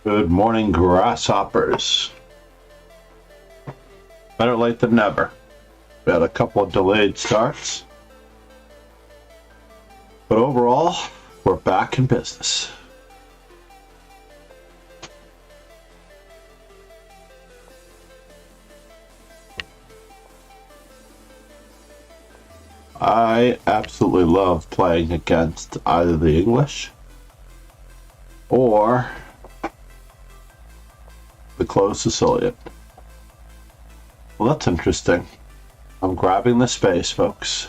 Good morning, grasshoppers. Better late than never. We had a couple of delayed starts, but overall, we're back in business. I absolutely love playing against either the English or the closed Sicilian. Well, that's interesting. I'm grabbing the space, folks.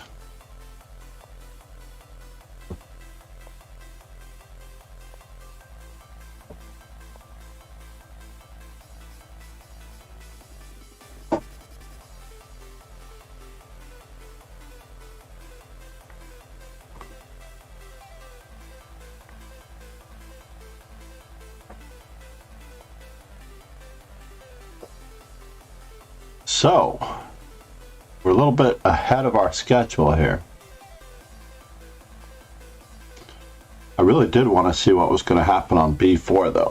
So, we're a little bit ahead of our schedule here. I really did want to see what was going to happen on b4, though,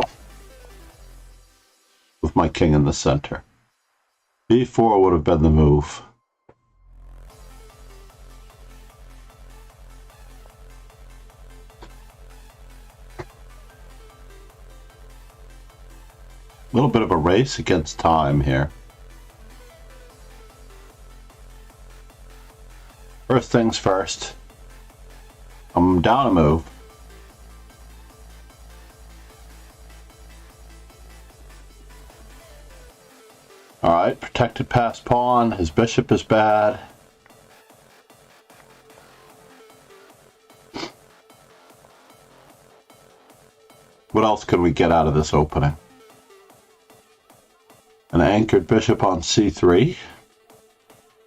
with my king in the center. b4 would have been the move. A little bit of a race against time here. First things first, I'm down a move. Alright, protected passed pawn, his bishop is bad. What else could we get out of this opening? An anchored bishop on c3.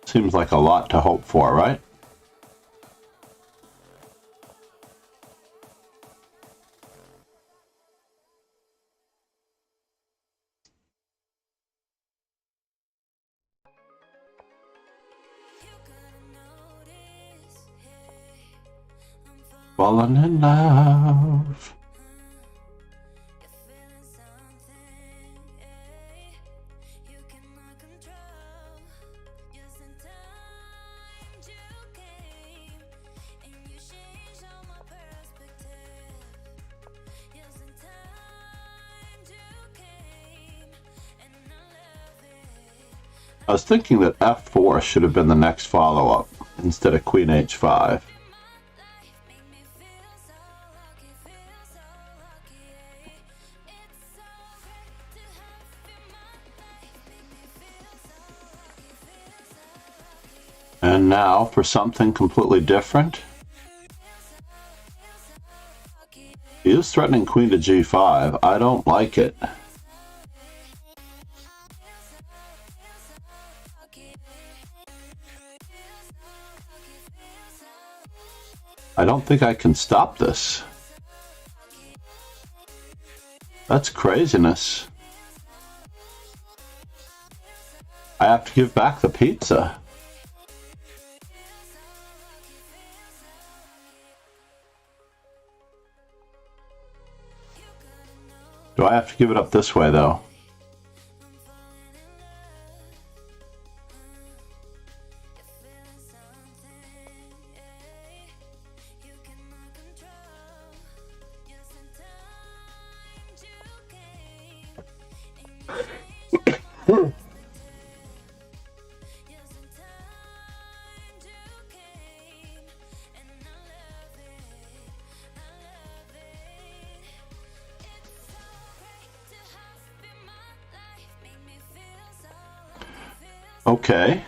Seems like a lot to hope for, right? Falling in love. I was thinking that f4 should have been the next follow-up instead of queen h5. And now for something completely different. He is threatening queen to g5. I don't like it. I don't think I can stop this. That's craziness. I have to give back the pizza. Do I have to give it up this way, though? Okay.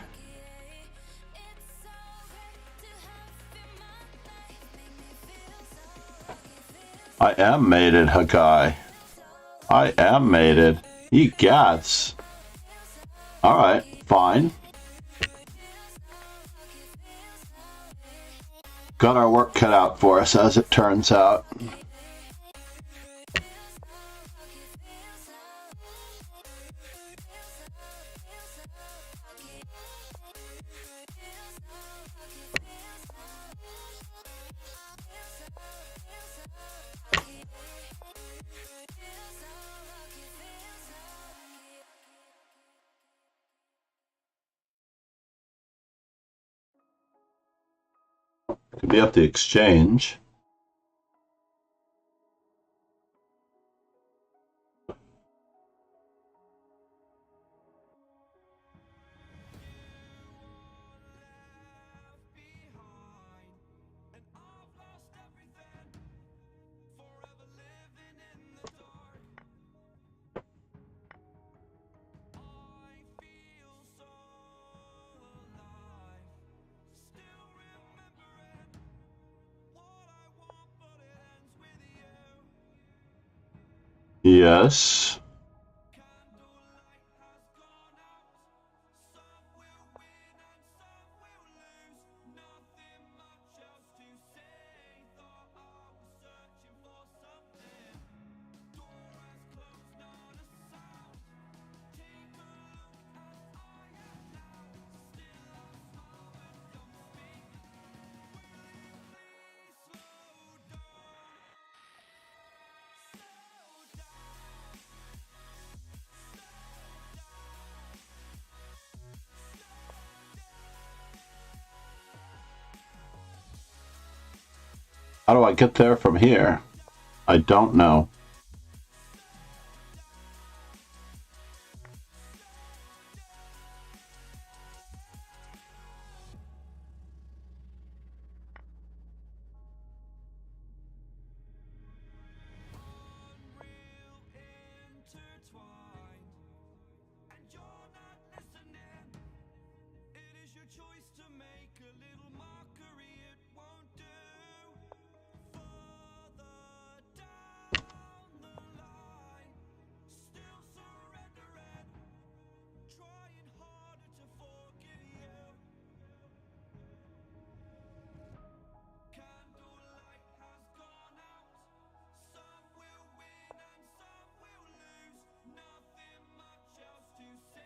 I am mated, Hagai. I am mated. Egads. Alright, fine. Got our work cut out for us, as it turns out. Could be up the exchange. Yes. How do I get there from here? I don't know.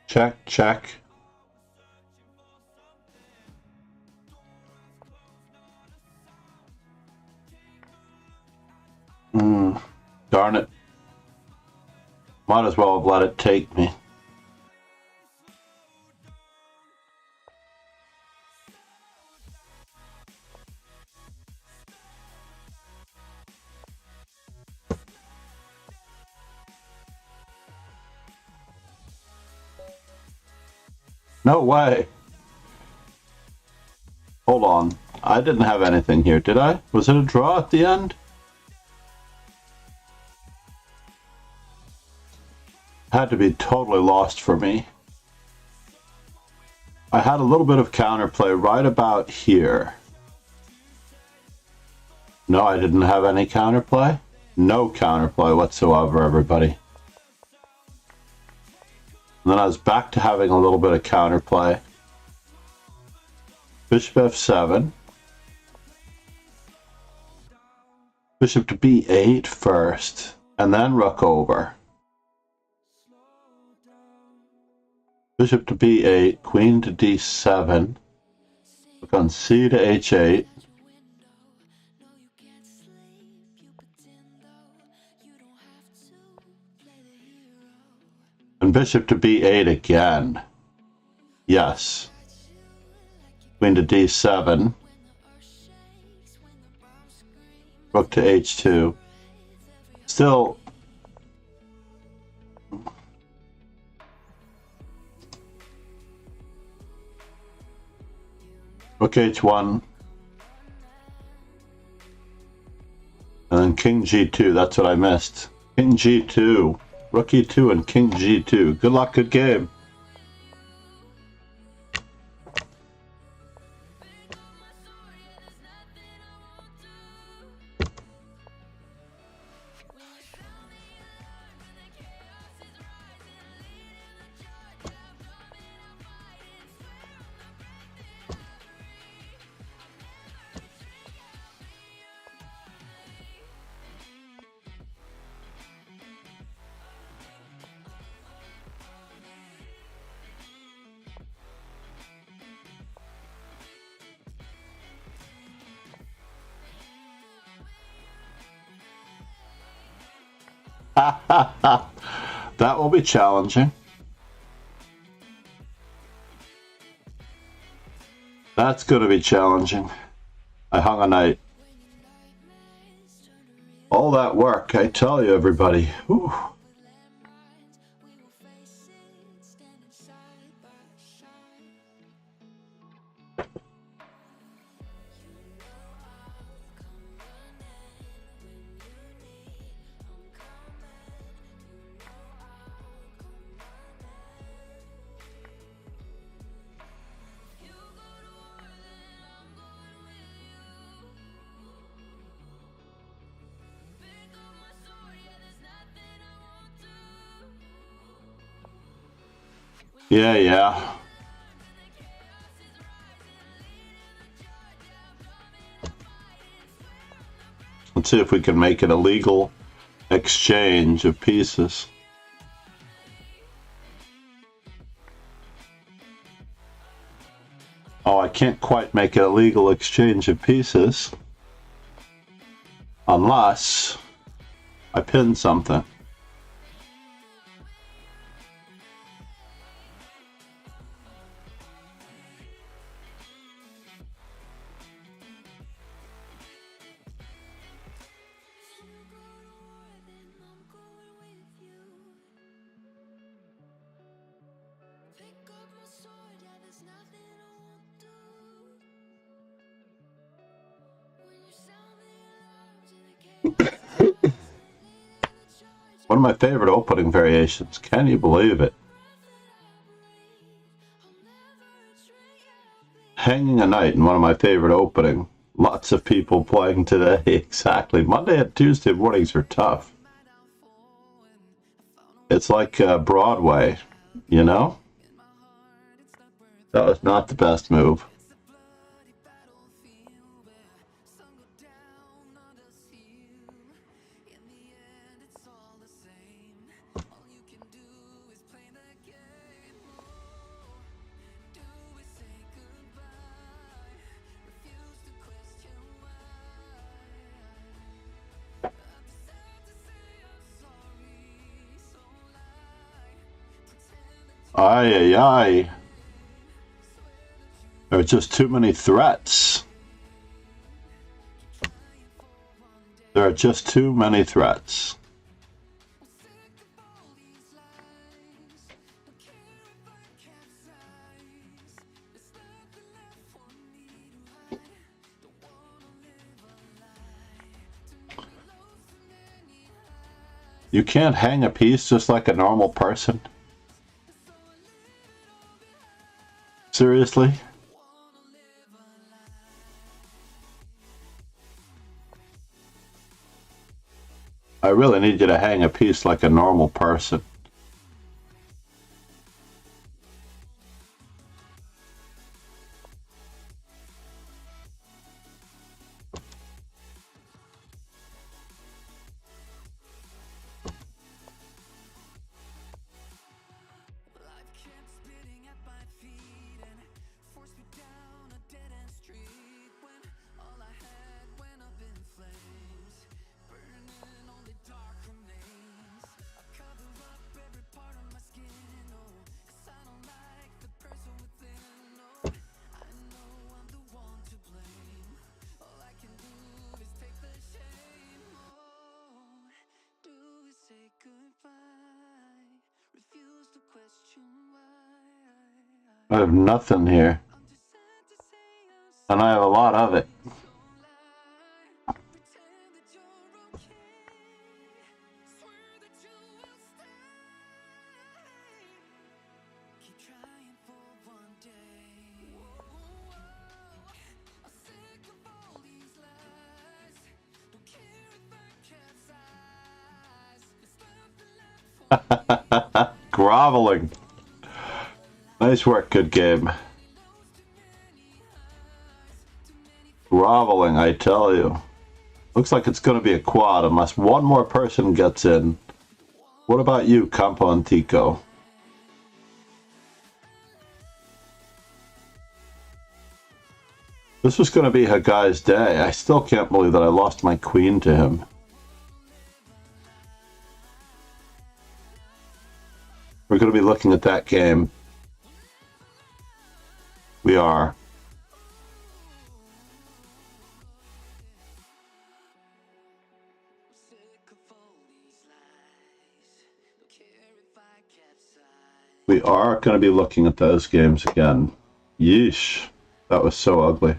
Check, check. Darn it. Might as well have let it take me. No way. Hold on. I didn't have anything here, did I? Was it a draw at the end? Had to be totally lost for me. I had a little bit of counterplay right about here. No, I didn't have any counterplay. No counterplay whatsoever, everybody. And then I was back to having a little bit of counterplay. Bishop f7. Bishop to b8 first, and then rook over. Bishop to b8, queen to d7. Rook on c to h8. And bishop to b8 again. Yes. Queen to d7. Rook to h2. Still. Rook h1. And then king g2. That's what I missed. King g2. Rook e2 and king g2. Good luck, good game. That will be challenging. That's going to be challenging. I hung a knight. All that work, I tell you, everybody. Whew. Yeah. Let's see if we can make it a legal exchange of pieces. Oh, I can't quite make it a legal exchange of pieces unless I pin something. One of my favorite opening variations. Can you believe it? Hanging a Knight in one of my favorite opening. Lots of people playing today. Exactly. Monday and Tuesday mornings are tough. It's like Broadway, you know? That was not the best move. Aye. There are just too many threats. There are just too many threats. You can't hang a piece just like a normal person? Seriously? I really need you to hang a piece like a normal person. I have nothing here. And I have a lot of it. Groveling. Nice work, good game. Groveling, I tell you. Looks like it's going to be a quad unless one more person gets in. What about you, Kononenko? This was going to be her guy's day. I still can't believe that I lost my queen to him. We're going to be looking at that game. We are. We are going to be looking at those games again. Yeesh. That was so ugly.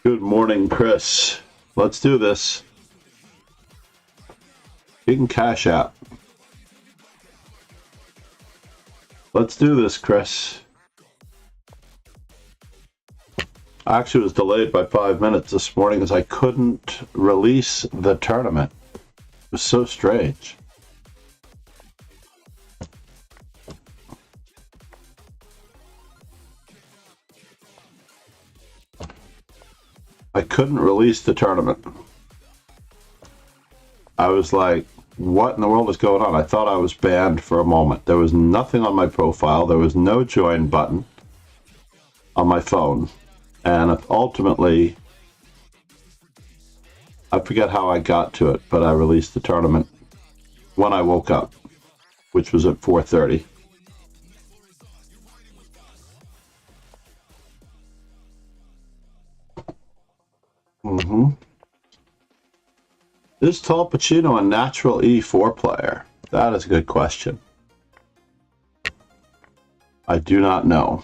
Good morning, Chris. Let's do this. You can cash out. Let's do this, Chris. I actually was delayed by 5 minutes this morning as I couldn't release the tournament. It was so strange. I couldn't release the tournament. I was like, what in the world is going on? I thought I was banned for a moment. There was nothing on my profile. There was no join button on my phone. And ultimately, I forget how I got to it, but I released the tournament when I woke up, which was at 4:30. Is Tall Pacino a natural E4 player? That is a good question. I do not know.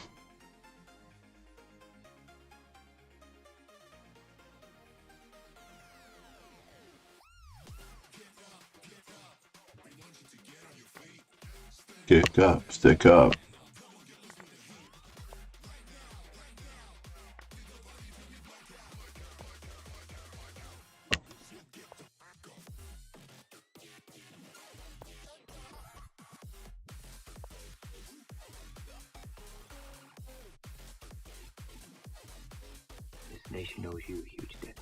Stick up, stick up. Nation owes you a huge debt.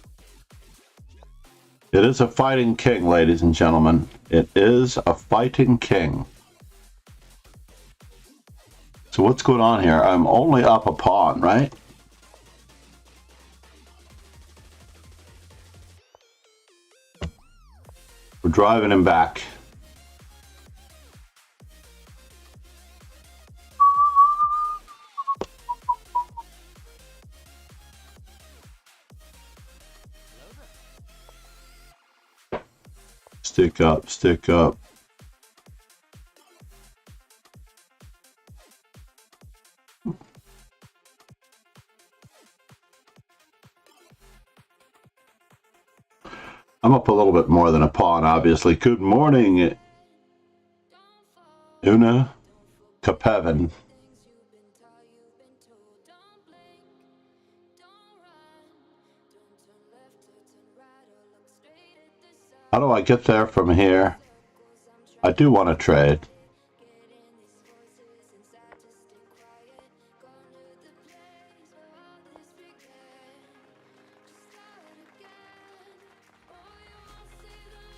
It is a fighting king, ladies and gentlemen. It is a fighting king. So what's going on here? I'm only up a pawn, right? We're driving him back. Stick up, stick up. I'm up a little bit more than a pawn, obviously. Good morning, Una Kapevin. How do I get there from here? I do want to trade.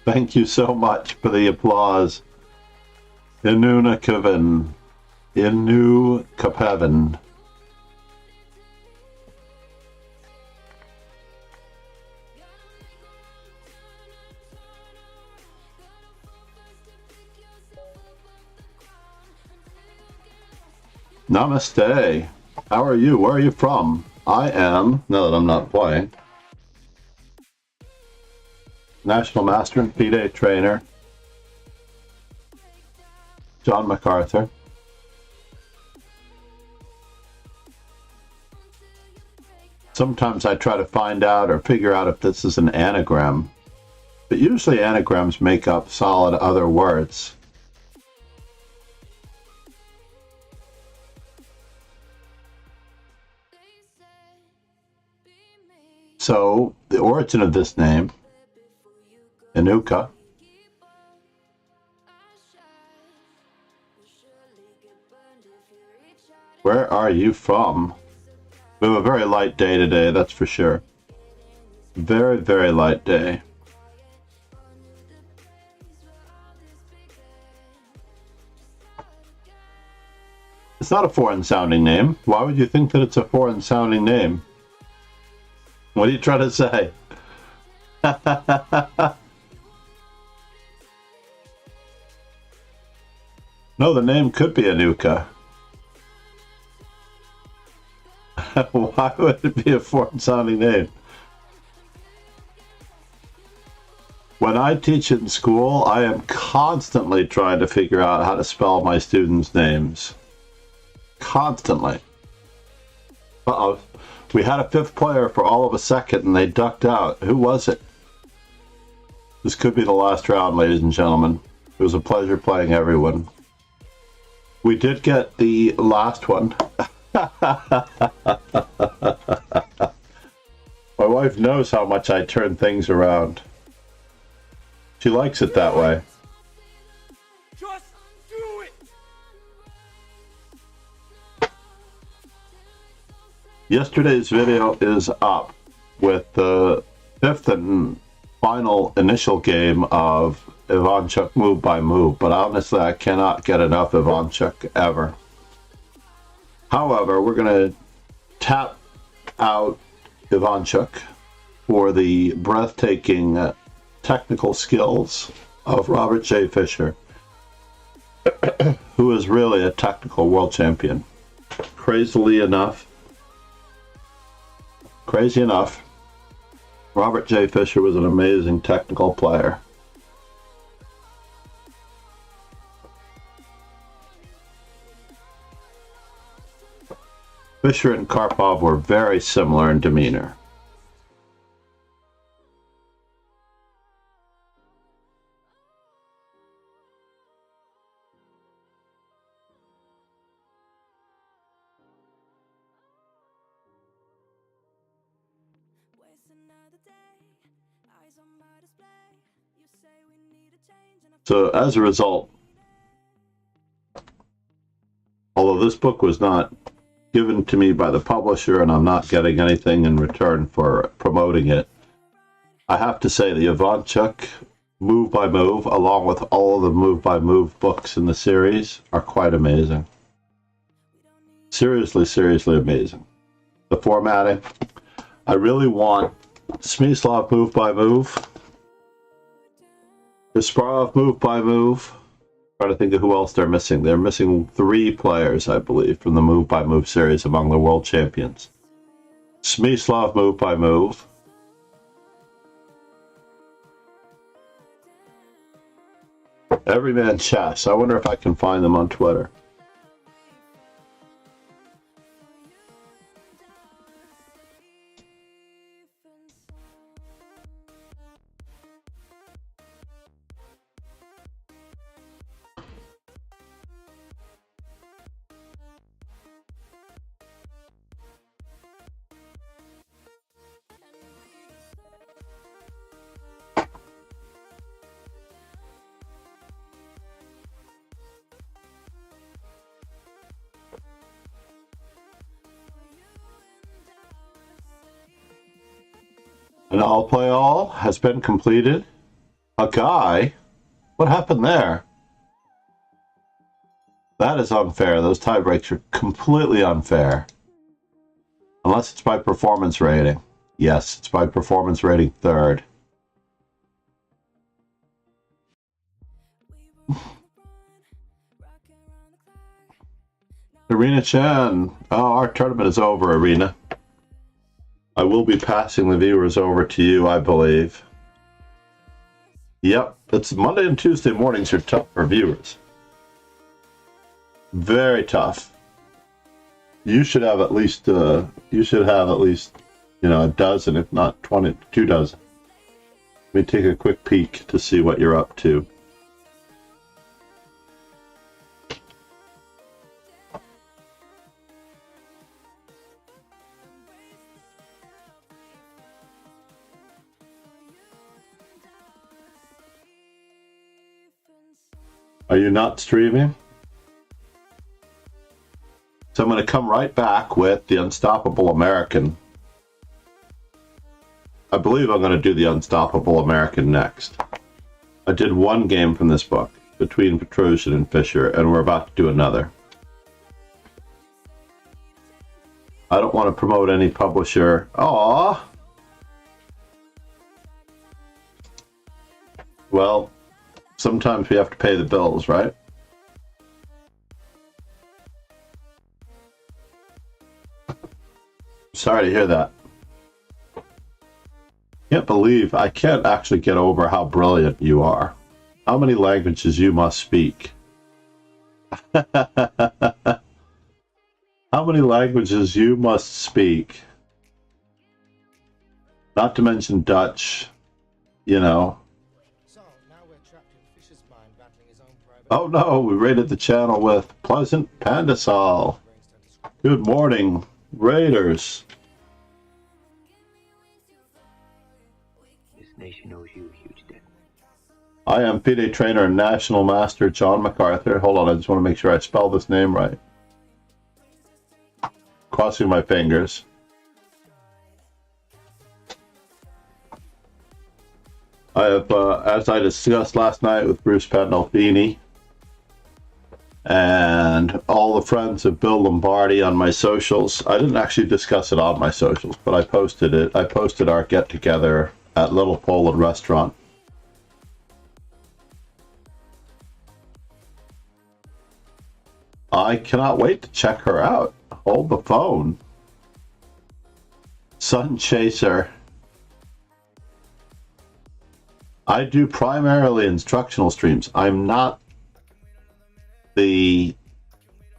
Thank you so much for the applause. Inuna Kevin. Inu Kapevin. Namaste. How are you? Where are you from? I am, now that I'm not playing, National Master and FIDE trainer, John MacArthur. Sometimes I try to find out or figure out if this is an anagram, but usually anagrams make up solid other words. So, the origin of this name, Inuka, where are you from? We have a very light day today, that's for sure. Very, very light day. It's not a foreign-sounding name. Why would you think that it's a foreign-sounding name? What are you trying to say? No, the name could be Anuka. Why would it be a foreign-sounding name? When I teach in school, I am constantly trying to figure out how to spell my students' names. Constantly. Uh-oh. We had a fifth player for all of a second and they ducked out. Who was it? This could be the last round, ladies and gentlemen. It was a pleasure playing everyone. We did get the last one. My wife knows how much I turn things around. She likes it that way. Just do it. Yesterday's video is up with the fifth and final initial game of Ivanchuk move by move, but honestly I cannot get enough Ivanchuk ever. However, we're going to tap out Ivanchuk for the breathtaking technical skills of Robert J. Fischer, who is really a technical world champion. Crazy enough, Robert J. Fischer was an amazing technical player. Fischer and Karpov were very similar in demeanor. So as a result, although this book was not given to me by the publisher and I'm not getting anything in return for promoting it, I have to say the Ivanchuk move by move, along with all of the move by move books in the series, are quite amazing. Seriously, seriously amazing. The formatting, I really want Smyslov move by move, Kasparov move by move. Trying to think of who else they're missing. They're missing 3 players, I believe, from the move by move series among the world champions. Smyslov move by move. Everyman Chess. I wonder if I can find them on Twitter. And All Play All has been completed. A guy? What happened there? That is unfair. Those tie breaks are completely unfair. Unless it's by performance rating. Yes, it's by performance rating 3rd. Arena Chan. Oh, our tournament is over, Arena. I will be passing the viewers over to you, I believe. Yep, it's Monday and Tuesday mornings are tough for viewers. Very tough. You should have at least, a dozen, if not 20, 2 dozen. Let me take a quick peek to see what you're up to. Are you not streaming? So I'm going to come right back with the Unstoppable American. I believe I'm going to do The Unstoppable American next. I did one game from this book, Between Petrosian and Fisher, and we're about to do another. I don't want to promote any publisher. Aww. Well, sometimes we have to pay the bills, right? Sorry to hear that. I can't actually get over how brilliant you are. How many languages you must speak. How many languages you must speak. Not to mention Dutch, you know. So, now we're trapped in Fisher's mind, battling his own private... Oh no, we raided the channel with Pleasant Pandasol. Good morning, Raiders. This nation owes you a huge debt. I am FIDE trainer and National Master John MacArthur. Hold on, I just want to make sure I spell this name right. Crossing my fingers. I have, as I discussed last night with Bruce Pandolfini and all the friends of Bill Lombardi on my socials. I didn't actually discuss it on my socials, but I posted it. I posted our get-together at Little Poland Restaurant. I cannot wait to check her out. Hold the phone. Sun Chaser. I do primarily instructional streams. I'm not the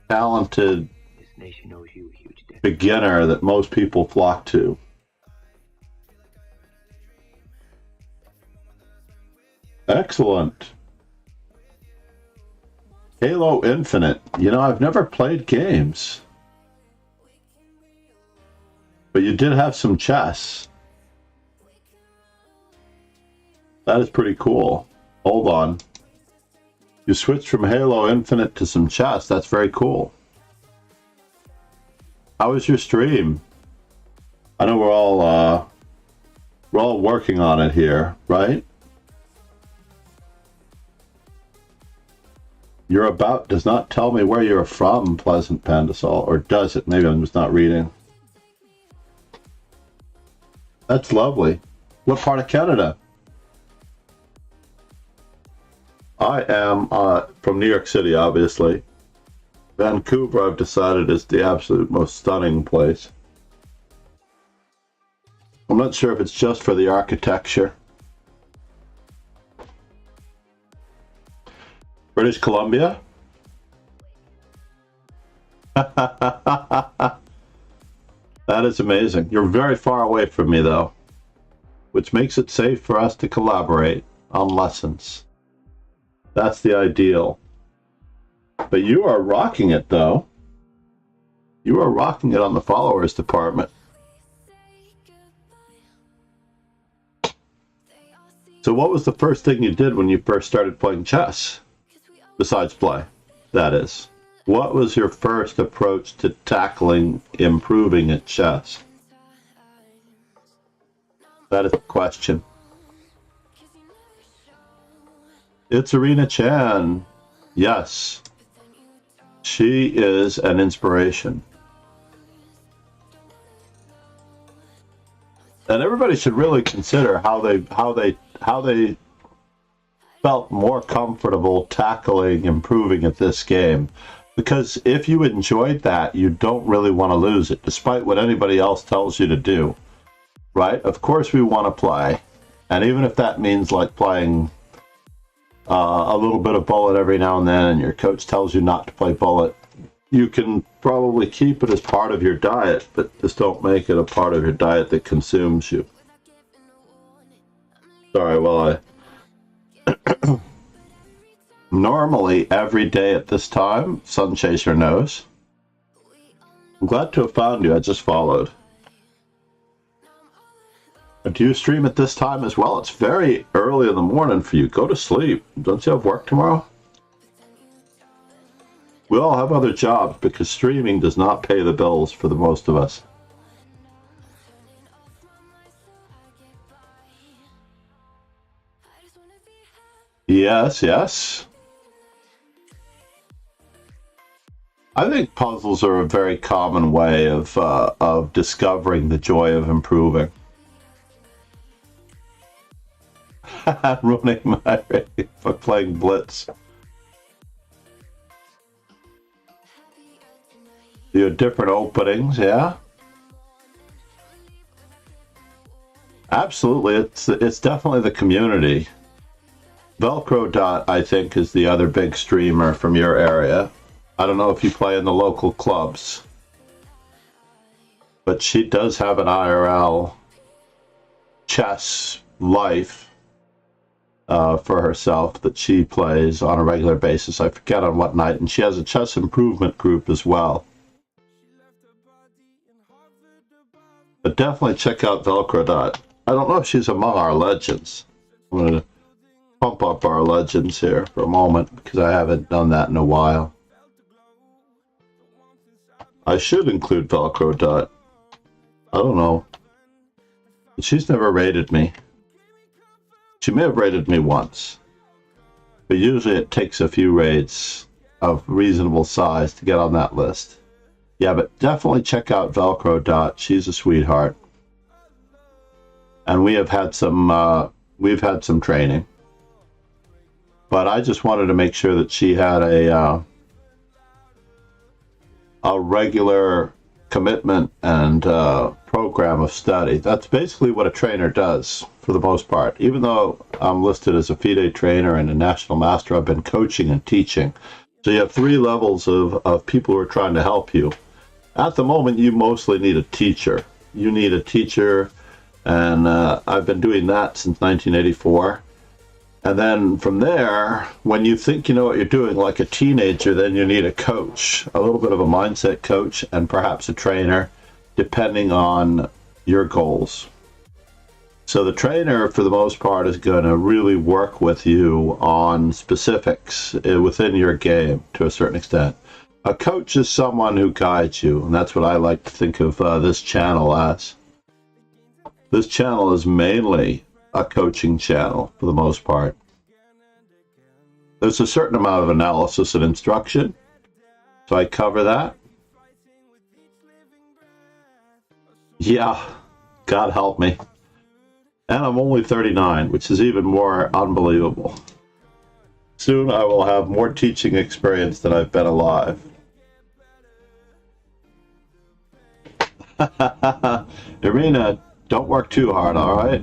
talented This nation owes you a huge debt. beginner that most people flock to. Excellent. Halo Infinite. You know, I've never played games. But you did have some chess. That is pretty cool. Hold on. You switched from Halo Infinite to some chess. That's very cool. How was your stream? I know we're all working on it here, right? Your about does not tell me where you're from, Pleasant Pandasol, or does it? Maybe I'm just not reading. That's lovely. What part of Canada? I am from New York City, obviously. Vancouver, I've decided, is the absolute most stunning place. I'm not sure if it's just for the architecture. British Columbia? That is amazing. You're very far away from me, though, which makes it safe for us to collaborate on lessons. That's the ideal. But you are rocking it, though. You are rocking it on the followers department. So what was the first thing you did when you first started playing chess? Besides play, that is. What was your first approach to tackling improving at chess? That is the question. It's Arena Chan. Yes. She is an inspiration. And everybody should really consider how they felt more comfortable tackling improving at this game. Because if you enjoyed that, you don't really want to lose it, despite what anybody else tells you to do. Right? Of course we want to play. And even if that means like playing a little bit of bullet every now and then, and your coach tells you not to play bullet, you can probably keep it as part of your diet, but just don't make it a part of your diet that consumes you. Sorry, well, normally every day at this time, Sun Chaser knows. I'm glad to have found you. I just followed. Do you stream at this time as well? It's very early in the morning for you. Go to sleep. Don't you have work tomorrow? We all have other jobs because streaming does not pay the bills for the most of us. Yes, yes. I think puzzles are a very common way of discovering the joy of improving. Ruining my rating for playing Blitz. Your different openings, yeah. Absolutely, it's definitely the community. Velcro Dot, I think, is the other big streamer from your area. I don't know if you play in the local clubs, but she does have an IRL chess life for herself that she plays on a regular basis. I forget on what night, and she has a chess improvement group as well. But definitely check out Velcro Dot. I don't know if she's among our legends. I'm going to pump up our legends here for a moment because I haven't done that in a while. I should include Velcro Dot. I don't know. She's never rated me. She may have rated me once. But usually it takes a few raids of reasonable size to get on that list. Yeah, but definitely check out Velcro Dot. She's a sweetheart. And we've had some training. But I just wanted to make sure that she had a regular commitment and program of study. That's basically what a trainer does for the most part. Even though I'm listed as a FIDE trainer and a national master, I've been coaching and teaching. So you have three levels of people who are trying to help you. At the moment, you mostly need a teacher. You need a teacher, and I've been doing that since 1984. And then from there, when you think you know what you're doing like a teenager, then you need a coach, a little bit of a mindset coach, and perhaps a trainer, depending on your goals. So the trainer, for the most part, is going to really work with you on specifics within your game to a certain extent. A coach is someone who guides you, and that's what I like to think of this channel as. This channel is mainly a coaching channel for the most part. There's a certain amount of analysis and instruction, so I cover that. Yeah, God help me. And I'm only 39, which is even more unbelievable. Soon I will have more teaching experience than I've been alive. Irina, don't work too hard, all right?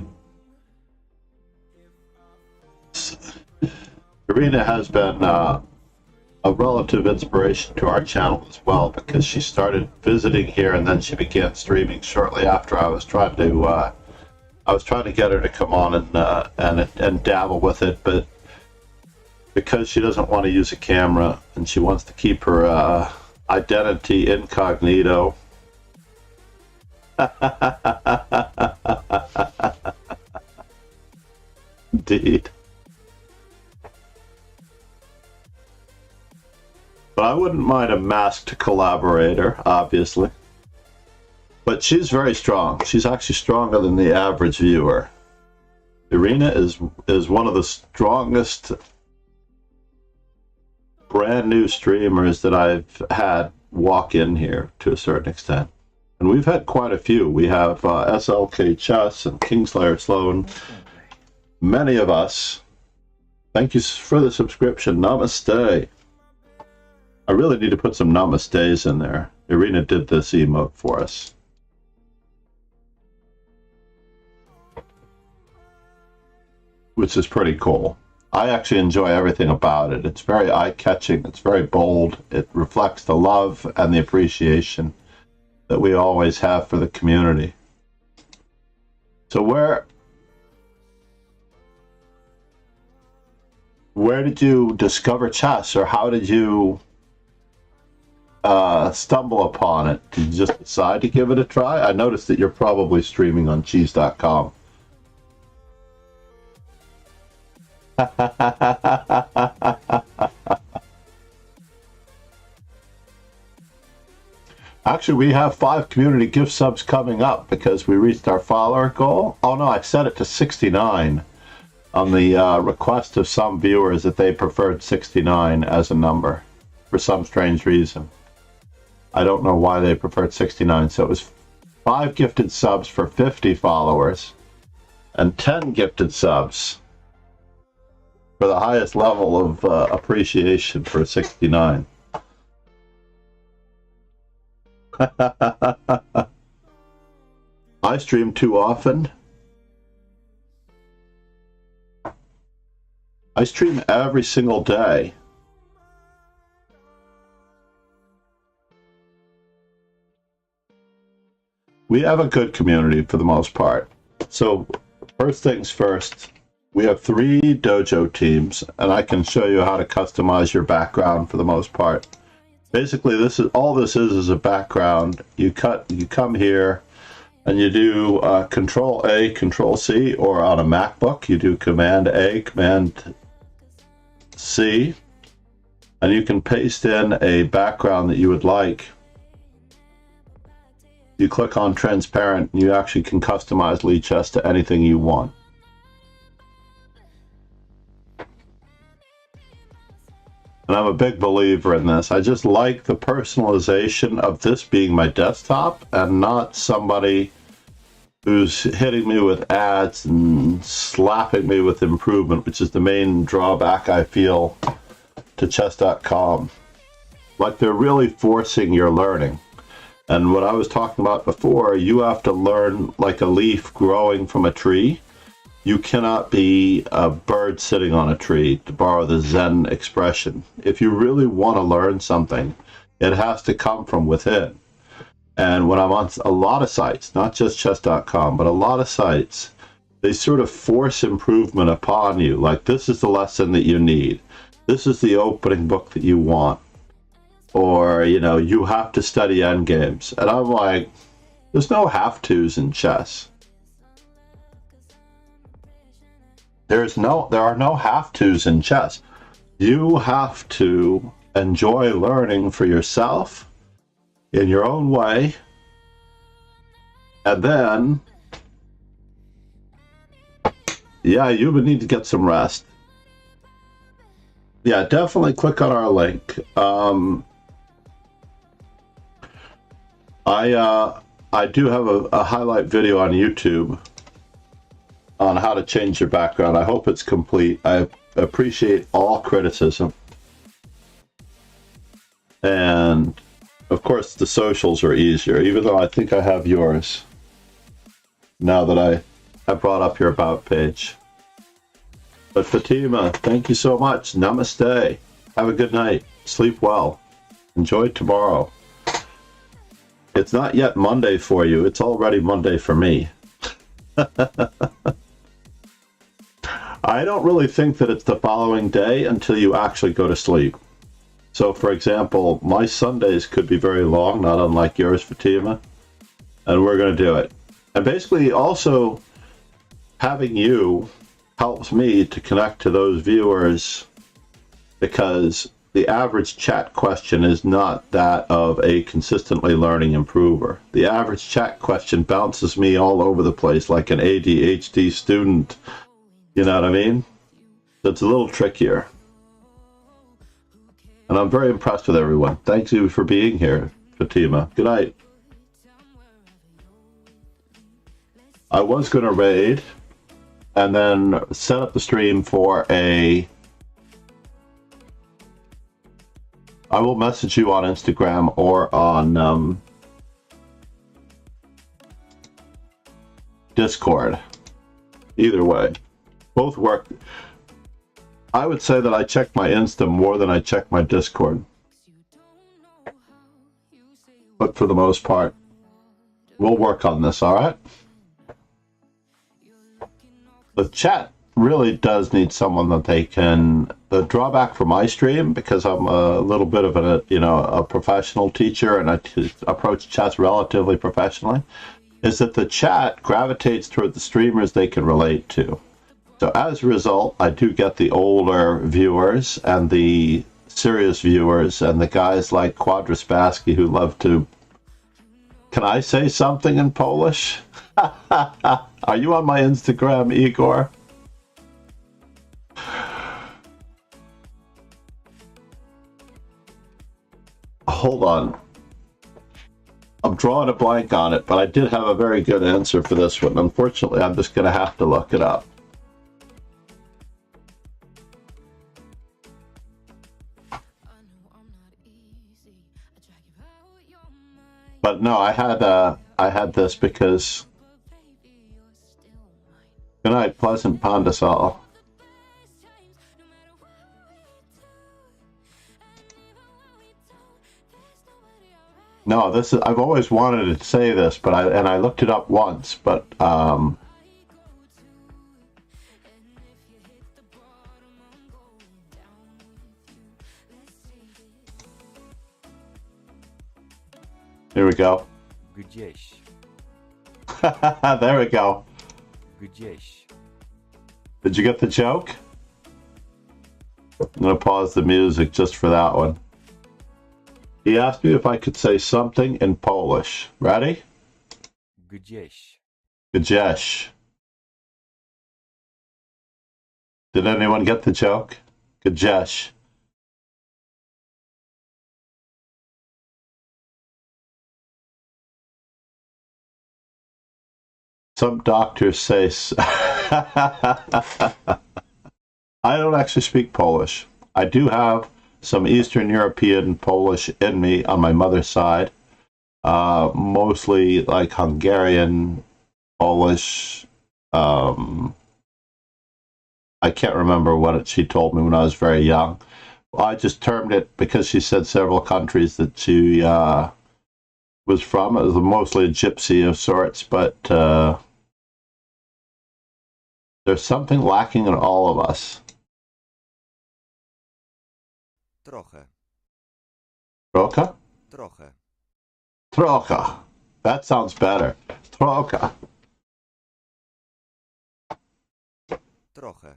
Irina has been a relative inspiration to our channel as well, because she started visiting here and then she began streaming shortly after. I was trying to get her to come on and dabble with it, but because she doesn't want to use a camera and she wants to keep her identity incognito. Indeed. But I wouldn't mind a masked collaborator, obviously. But she's very strong. She's actually stronger than the average viewer. Irina is one of the strongest brand new streamers that I've had walk in here to a certain extent. And we've had quite a few. We have SLK Chess and Kingslayer Sloan. Many of us. Thank you for the subscription. Namaste. I really need to put some namastes in there. Irina did this emote for us. Which is pretty cool. I actually enjoy everything about it. It's very eye-catching. It's very bold. It reflects the love and the appreciation that we always have for the community. So where did you discover chess, or how did you stumble upon it? Did you just decide to give it a try? I noticed that you're probably streaming on cheese.com. Actually, we have 5 community gift subs coming up because we reached our follower goal. Oh no, I set it to 69. on the request of some viewers that they preferred 69 as a number for some strange reason. I don't know why they preferred 69. So it was 5 gifted subs for 50 followers and 10 gifted subs for the highest level of appreciation for 69. I stream too often. I stream every single day. We have a good community for the most part. So first things first, we have 3 dojo teams, and I can show you how to customize your background for the most part. Basically, this is a background. You come here and you do Control A, Control C, or on a MacBook, you do Command A, Command C, and you can paste in a background that you would like. You click on transparent, and you actually can customize Lichess to anything you want. And I'm a big believer in this. I just like the personalization of this being my desktop and not somebody who's hitting me with ads and slapping me with improvement, which is the main drawback I feel to chess.com. Like they're really forcing your learning. And what I was talking about before, you have to learn like a leaf growing from a tree. You cannot be a bird sitting on a tree, to borrow the Zen expression. If you really want to learn something, it has to come from within. And when I'm on a lot of sites, not just chess.com, but a lot of sites, they sort of force improvement upon you. Like, this is the lesson that you need. This is the opening book that you want. Or, you know, you have to study endgames. And I'm like, there's no have-tos in chess. There are no have-tos in chess. You have to enjoy learning for yourself in your own way, and then, yeah, you would need to get some rest. Yeah, definitely click on our link. I do have a highlight video on YouTube on how to change your background. I hope it's complete. I appreciate all criticism. And of course the socials are easier, even though I think I have yours now that I have brought up your about page. But Fatima, thank you so much. Namaste. Have a good night. Sleep well. Enjoy tomorrow. It's not yet Monday for you. It's already Monday for me. I don't really think that it's the following day until you actually go to sleep. So, for example, my Sundays could be very long, not unlike yours, Fatima, and we're going to do it. And basically, also, having you helps me to connect to those viewers, because the average chat question is not that of a consistently learning improver. The average chat question bounces me all over the place like an ADHD student. You know what I mean? So it's a little trickier. And I'm very impressed with everyone. Thank you for being here, Fatima. Good night. I was going to raid and then set up the stream for a... I will message you on Instagram or on Discord. Either way. Both work. I would say that I check my Insta more than I check my Discord. But for the most part, we'll work on this, all right? The chat really does need someone that they can... The drawback for my stream, because I'm a little bit of a professional teacher and I approach chess relatively professionally, is that the chat gravitates toward the streamers they can relate to. So as a result, I do get the older viewers and the serious viewers and the guys like Quadraspassky who love to... Can I say something in Polish? Are you on my Instagram, Igor? hold on. I'm drawing a blank on it, but I did have a very good answer for this one. Unfortunately, I'm just going to have to look it up. But no, I had this because... Good night, pleasant Pandasal. No, this is, I've always wanted to say this, but I looked it up once, but here we go. Gdzieś. There we go. Gdzieś. Did you get the joke? I'm gonna pause the music just for that one. He asked me if I could say something in Polish. Ready? Gdzieś. Gdzieś. Did anyone get the joke? Gdzieś. Some doctors say... I don't actually speak Polish. I do have some Eastern European Polish in me on my mother's side. Mostly like Hungarian, Polish. I can't remember what she told me when I was very young. I just termed it because she said several countries that she was from. It was mostly a gypsy of sorts, but there's something lacking in all of us. Trochę. Trochę? Trochę. Trochę. That sounds better. Trochę. Trochę.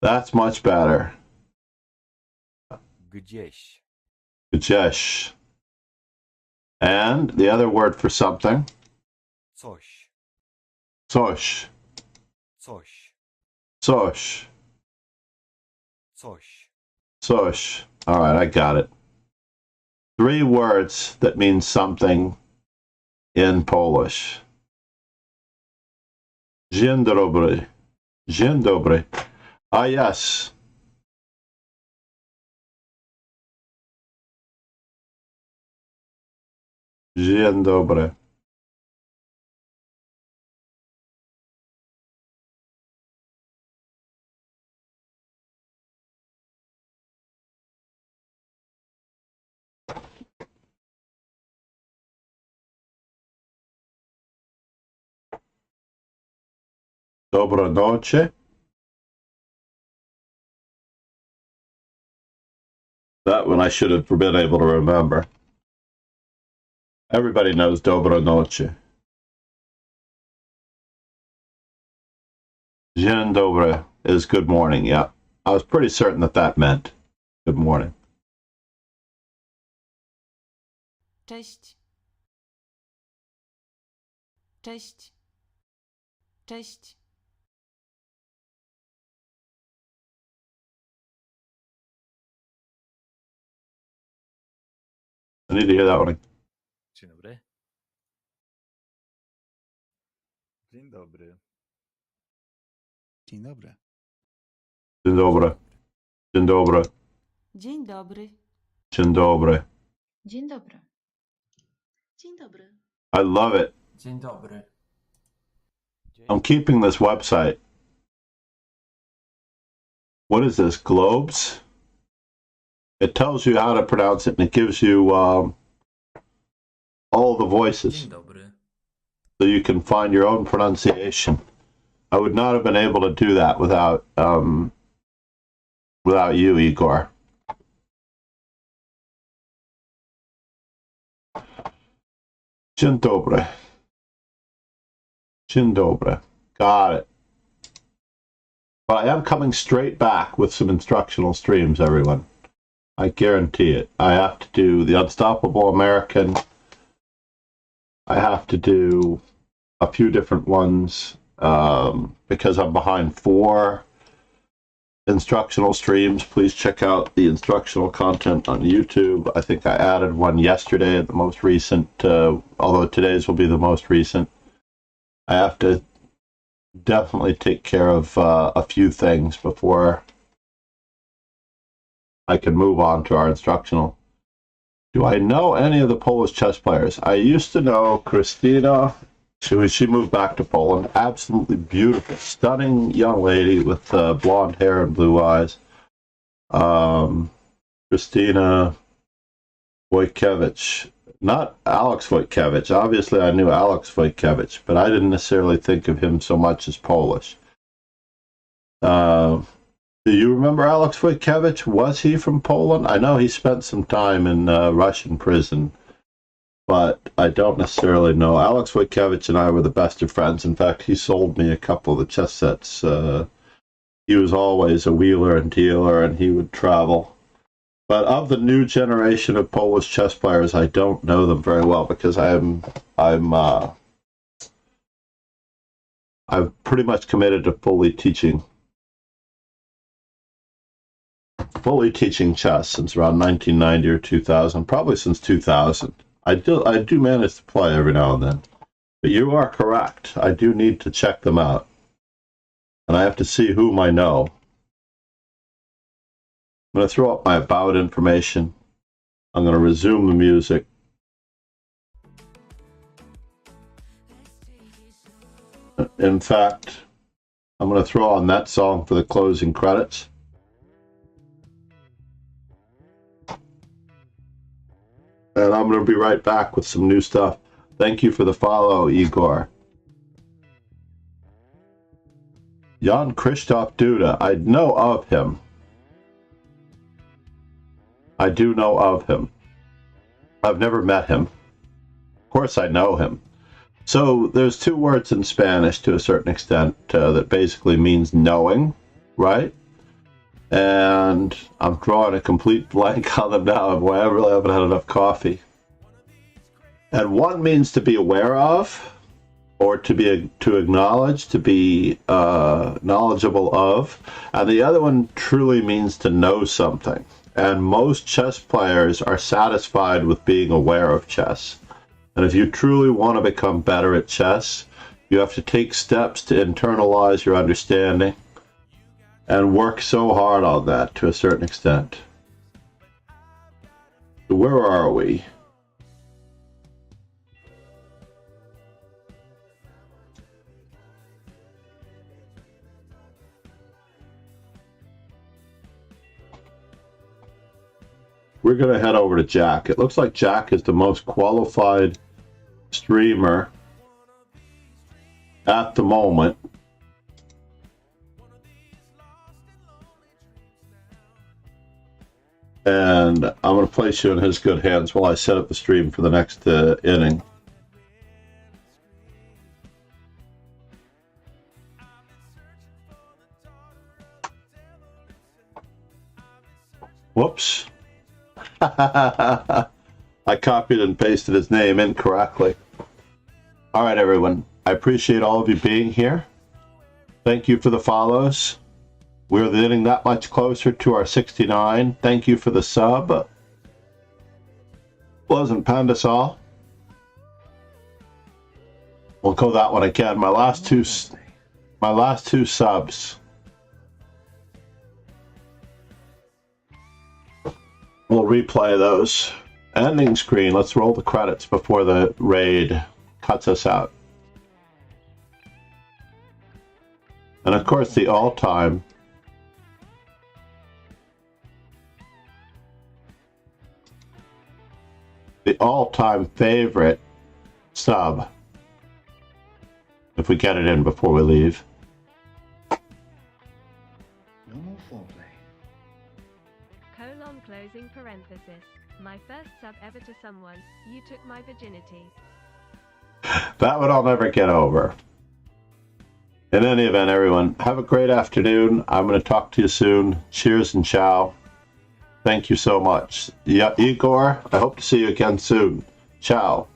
That's much better. Gdzieś. Gdzieś. And the other word for something? Coś. Coś. Coś. Coś. Coś. Coś. All right, I got it. 3 words that mean something in Polish. Dzień dobry. Dzień dobry. Ah, yes. Dzień dobry. Dobronocie. That one I should have been able to remember. Everybody knows Dobronocie. Dzień dobry is good morning, yeah. I was pretty certain that that meant good morning. Cześć. Cześć. Cześć. I need to hear that one. Dzień dobry. Dzień dobry. Dzień dobry. Dzień dobry. Dzień dobry. Dzień dobry. Dzień dobry. Dzień dobry. Dzień dobry. I love it. Dzień dobry. I'm keeping this website. What is this? Globes? It tells you how to pronounce it, and it gives you all the voices, Dzień dobry. so you can find your own pronunciation. I would not have been able to do that without you, Igor. Dzień dobry. Dzień dobry. Got it. But I am coming straight back with some instructional streams, everyone. I guarantee it. I have to do the Unstoppable American. I have to do a few different ones because I'm behind 4 instructional streams, please check out the instructional content on YouTube. I think I added one yesterday, the most recent, although today's will be the most recent. I have to definitely take care of a few things before I can move on to our instructional. Do I know any of the Polish chess players? I used to know Christina. She moved back to Poland. Absolutely beautiful, stunning young lady with blonde hair and blue eyes. Christina Wojciechowicz. Not Alex Wojciechowicz. Obviously, I knew Alex Wojciechowicz, but I didn't necessarily think of him so much as Polish. Do you remember Alex Wojciechowicz? Was he from Poland? I know he spent some time in Russian prison, but I don't necessarily know. Alex Wojciechowicz and I were the best of friends. In fact, he sold me a couple of the chess sets. He was always a wheeler and dealer, and he would travel. But of the new generation of Polish chess players, I don't know them very well because I've pretty much committed to fully teaching chess since around 1990 or 2000, probably since 2000. I do manage to play every now and then. But you are correct. I do need to check them out. And I have to see whom I know. I'm going to throw up my about information. I'm going to resume the music. In fact, I'm going to throw on that song for the closing credits. And I'm going to be right back with some new stuff. Thank you for the follow, Igor. Jan Krzysztof Duda. I know of him. I do know of him. I've never met him. Of course I know him. So there's two words in Spanish to a certain extent that basically means knowing, right? And I'm drawing a complete blank on them now. I really haven't had enough coffee. And one means to be aware of, or to acknowledge, to be knowledgeable of. And the other one truly means to know something. And most chess players are satisfied with being aware of chess. And if you truly want to become better at chess, you have to take steps to internalize your understanding and work so hard on that to a certain extent. So where are we? We're going to head over to Jack. It looks like Jack is the most qualified streamer at the moment. And I'm going to place you in his good hands while I set up the stream for the next inning. Whoops. I copied and pasted his name incorrectly. All right, everyone. I appreciate all of you being here. Thank you for the follows. We're getting that much closer to our 69. Thank you for the sub. Pleasant Pandasol. We'll go that one again. My last two subs. We'll replay those. Ending screen. Let's roll the credits before the raid cuts us out. And of course, the all-time favorite sub, if we get it in before we leave. No more foreplay. Colon closing parenthesis. My first sub ever to someone. You took my virginity. That one I'll never get over. In any event, everyone, have a great afternoon. I'm going to talk to you soon. Cheers and ciao. Thank you so much. Yeah, Igor, I hope to see you again soon. Ciao.